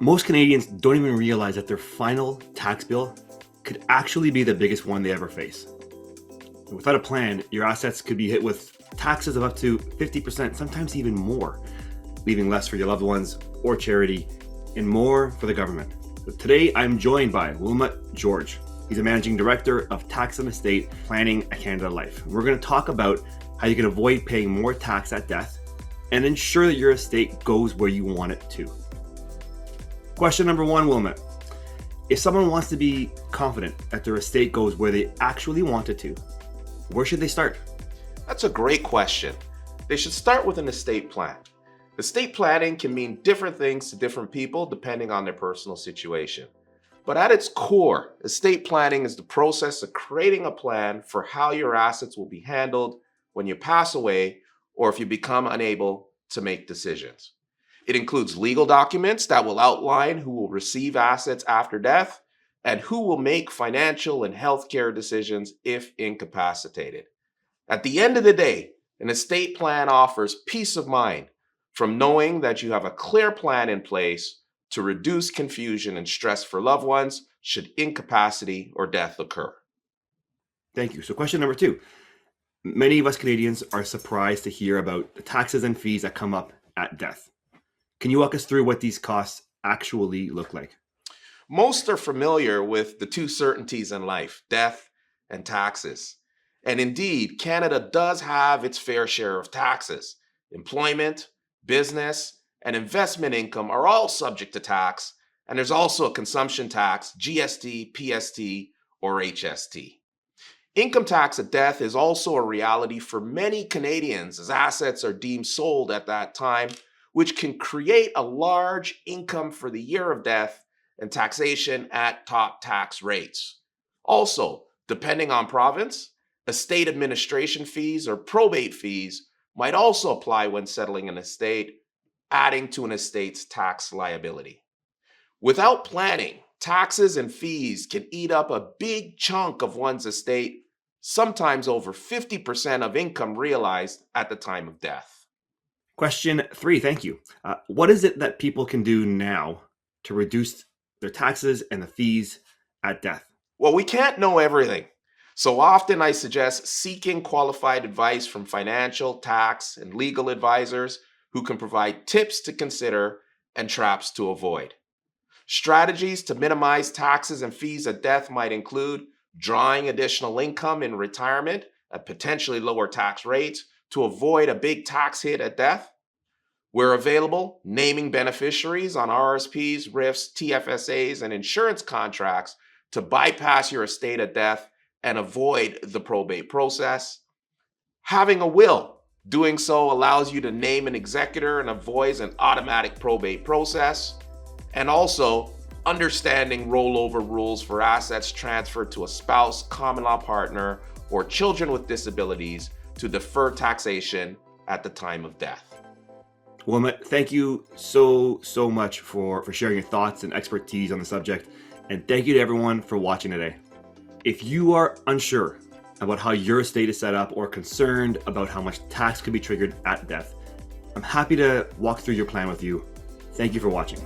Most Canadians don't even realize that their final tax bill could actually be the biggest one they ever face. And without a plan, your assets could be hit with taxes of up to 50%, sometimes even more, leaving less for your loved ones or charity and more for the government. So today, I'm joined by Wilmot George. He's a managing director of Tax and Estate Planning at Canada Life. We're going to talk about how you can avoid paying more tax at death and ensure that your estate goes where you want it to. Question number one, Wilmot. If someone wants to be confident that their estate goes where they actually want it to, where should they start? That's a great question. They should start with an estate plan. Estate planning can mean different things to different people depending on their personal situation. But at its core, estate planning is the process of creating a plan for how your assets will be handled when you pass away or if you become unable to make decisions. It includes legal documents that will outline who will receive assets after death and who will make financial and healthcare decisions if incapacitated. At the end of the day, an estate plan offers peace of mind from knowing that you have a clear plan in place to reduce confusion and stress for loved ones should incapacity or death occur. Thank you. So question number two. Many of us Canadians are surprised to hear about the taxes and fees that come up at death. Can you walk us through what these costs actually look like? Most are familiar with the two certainties in life, death and taxes. And indeed, Canada does have its fair share of taxes. Employment, business, and investment income are all subject to tax, and there's also a consumption tax, GST, PST, or HST. Income tax at death is also a reality for many Canadians as assets are deemed sold at that time, which can create a large income for the year of death and taxation at top tax rates. Also, depending on province, estate administration fees or probate fees might also apply when settling an estate, adding to an estate's tax liability. Without planning, taxes and fees can eat up a big chunk of one's estate, sometimes over 50% of income realized at the time of death. Question three, thank you. What is it that people can do now to reduce their taxes and the fees at death? Well, we can't know everything. So often I suggest seeking qualified advice from financial, tax, and legal advisors who can provide tips to consider and traps to avoid. Strategies to minimize taxes and fees at death might include drawing additional income in retirement at potentially lower tax rates to avoid a big tax hit at death. Where available, naming beneficiaries on RSPs, RIFs, TFSAs, and insurance contracts to bypass your estate at death and avoid the probate process. Having a will. Doing so allows you to name an executor and avoids an automatic probate process. And also, understanding rollover rules for assets transferred to a spouse, common law partner, or children with disabilities to defer taxation at the time of death. Wilmot, thank you so much for sharing your thoughts and expertise on the subject. And thank you to everyone for watching today. If you are unsure about how your estate is set up or concerned about how much tax could be triggered at death, I'm happy to walk through your plan with you. Thank you for watching.